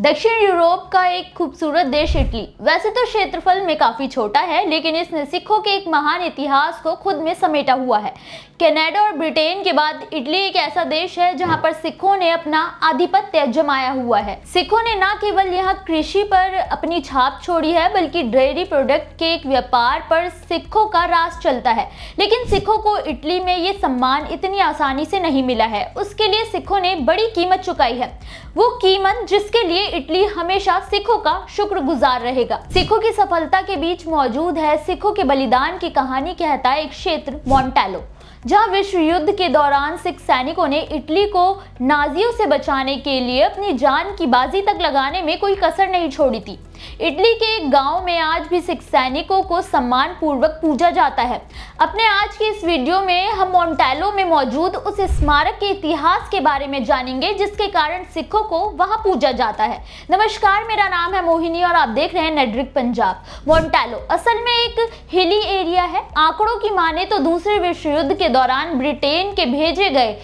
दक्षिण यूरोप का एक खूबसूरत देश इटली वैसे तो क्षेत्रफल में काफी छोटा है, लेकिन इसने सिखों के एक महान इतिहास को खुद में समेटा हुआ है। कनाडा और ब्रिटेन के बाद इटली एक ऐसा देश है जहां पर सिखों ने अपना आधिपत्य जमाया हुआ है। सिखों ने न केवल यहां कृषि पर अपनी छाप छोड़ी है, बल्कि डेयरी प्रोडक्ट के एक व्यापार पर सिखों का राज चलता है। लेकिन सिखों को इटली में ये सम्मान इतनी आसानी से नहीं मिला है। उसके लिए सिखों ने बड़ी कीमत चुकाई है, वो कीमत जिसके लिए इटली हमेशा सिखों का शुक्रगुजार रहेगा। सिखों की सफलता के बीच मौजूद है सिखों के बलिदान की कहानी कहता है एक क्षेत्र मोंटेलो, जहां विश्व युद्ध के दौरान सिख सैनिकों ने इटली को नाजियों से बचाने के लिए अपनी जान की बाजी तक लगाने में कोई कसर नहीं छोड़ी थी। इटली के एक गांव में आज भी सिख सैनिकों को सम्मान पूर्वक पूजा जाता है। अपने आज की इस वीडियो में हम मोंटेलो में मौजूद उस स्मारक के इतिहास के बारे में जानेंगे जिसके कारण सिखों को वहां पूजा जाता है। नमस्कार, मेरा नाम है मोहिनी और आप देख रहे हैं नेटड्रिक पंजाब। मोंटेलो असल में एक हिली एरिया है। आंकड़ों की माने तो दूसरे विश्व युद्ध के दौरान ब्रिटेन के भेजे गए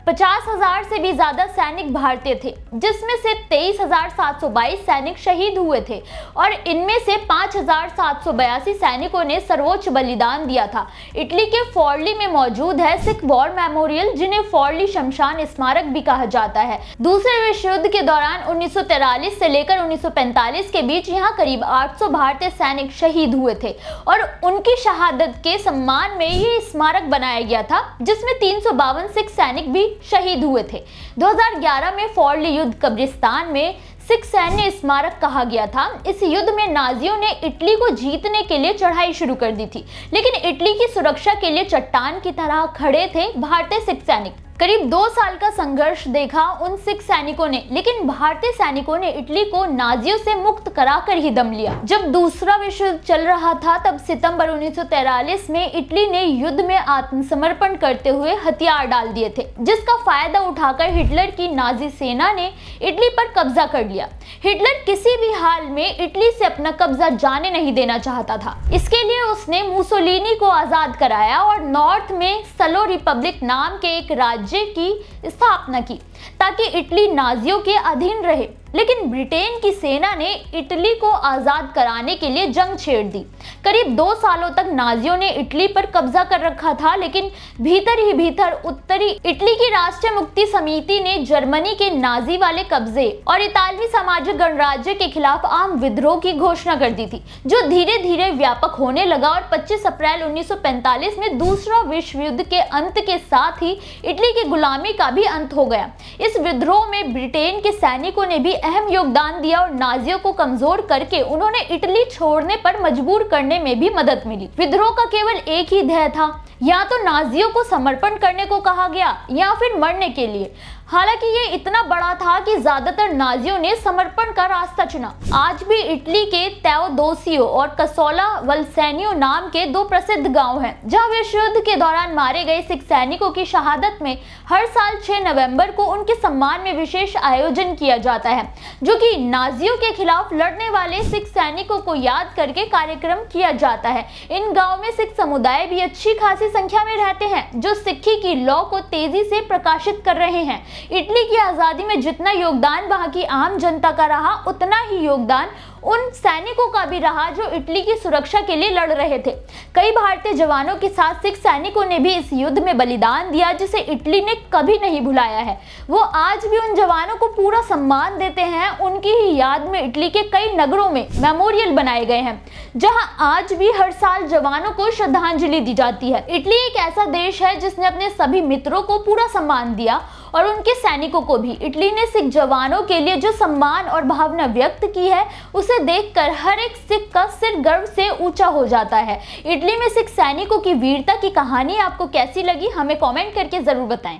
50,000 से भी ज्यादा सैनिक भारतीय थे, जिसमें से 23,722 सैनिक शहीद हुए थे और इनमें से 5,782 सैनिकों ने सर्वोच्च बलिदान दिया था। इटली के फॉर्ली में मौजूद है सिख वॉर मेमोरियल, जिन्हें फॉर्ली शमशान स्मारक भी कहा जाता है। दूसरे विश्व युद्ध के दौरान 1943 से लेकर 1945 के बीच यहाँ करीब 800 भारतीय सैनिक शहीद हुए थे और उनकी शहादत के सम्मान में ये स्मारक बनाया गया था, जिसमें 352 सिख सैनिक भी शहीद हुए थे। 2011 में फॉर्ली युद्ध कब्रिस्तान में सिख सैन्य स्मारक कहा गया था। इस युद्ध में नाजियों ने इटली को जीतने के लिए चढ़ाई शुरू कर दी थी, लेकिन इटली की सुरक्षा के लिए चट्टान की तरह खड़े थे भारतीय सिख सैनिक। करीब 2 साल का संघर्ष देखा उन सिख सैनिकों ने, लेकिन भारतीय सैनिकों ने इटली को नाजियों से मुक्त कराकर ही दम लिया। जब दूसरा विश्व युद्ध चल रहा था तब सितंबर 1943 में इटली ने युद्ध में आत्मसमर्पण करते हुए हथियार डाल दिए थे, जिसका फायदा उठाकर हिटलर की नाजी सेना ने इटली पर कब्जा कर लिया। हिटलर किसी भी हाल में इटली से अपना कब्जा जाने नहीं देना चाहता था। इसके लिए उसने मुसोलिनी को आजाद कराया और नॉर्थ में सलो रिपब्लिक नाम के एक राज्य की स्थापना की ताकि इटली नाजियों के अधीन रहे। लेकिन ब्रिटेन की सेना ने इटली को आजाद कराने के लिए जंग छेड़ दी। करीब 2 सालों तक नाजियों ने इटली पर कब्जा कर रखा था, लेकिन भीतर ही भीतर उत्तरी इटली की राष्ट्रीय मुक्ति समिति ने जर्मनी के नाजी वाले कब्जे और इतालवी सामाजिक गणराज्य के खिलाफ आम विद्रोह की घोषणा कर दी थी, जो धीरे धीरे व्यापक होने लगा और 25 अप्रैल 1945 में दूसरा विश्व युद्ध के अंत के साथ ही इटली की गुलामी का भी अंत हो गया। इस विद्रोह में ब्रिटेन के सैनिकों ने भी अहम योगदान दिया और नाजियों को कमजोर करके उन्होंने इटली छोड़ने पर मजबूर करने में भी मदद मिली। विद्रोह का केवल एक ही ध्येय था, या तो नाजियों को समर्पण करने को कहा गया या फिर मरने के लिए। हालांकि ये इतना बड़ा था कि ज्यादातर नाजियों ने समर्पण का रास्ता चुना। आज भी इटली के तेओदोसियो और कसोला वल्सेनियो नाम के 2 प्रसिद्ध गांव हैं, जहां विश्व युद्ध के दौरान मारे गए सिख सैनिकों की शहादत में हर साल 6 नवंबर को उनके सम्मान में विशेष आयोजन किया जाता है, जो कि नाजियों के खिलाफ लड़ने वाले सिख सैनिकों को याद करके कार्यक्रम किया जाता है। इन गाँव में सिख समुदाय भी अच्छी खासी संख्या में रहते हैं, जो सिक्खी की लौ को तेजी से प्रकाशित कर रहे हैं। इटली की आजादी में जितना योगदान वहां की आम जनता का रहा, उतना ही योगदान उन सैनिकों का भी रहा जो इटली की सुरक्षा के लिए लड़ रहे थे। कई भारतीय जवानों के साथ सिख सैनिकों ने भी इस युद्ध में बलिदान दिया, जिसे इटली ने कभी नहीं भुलाया है। वो आज भी उन जवानों को पूरा सम्मान देते हैं। उनकी ही याद में इटली के कई नगरों में मेमोरियल बनाए गए हैं, जहां आज भी हर साल जवानों को श्रद्धांजलि दी जाती है। इटली एक ऐसा देश है जिसने अपने सभी मित्रों को पूरा सम्मान दिया और उनके सैनिकों को भी। इटली ने सिख जवानों के लिए जो सम्मान और भावना व्यक्त की है, उसे देखकर हर एक सिख का सिर गर्व से ऊंचा हो जाता है। इटली में सिख सैनिकों की वीरता की कहानी आपको कैसी लगी, हमें कमेंट करके जरूर बताएं।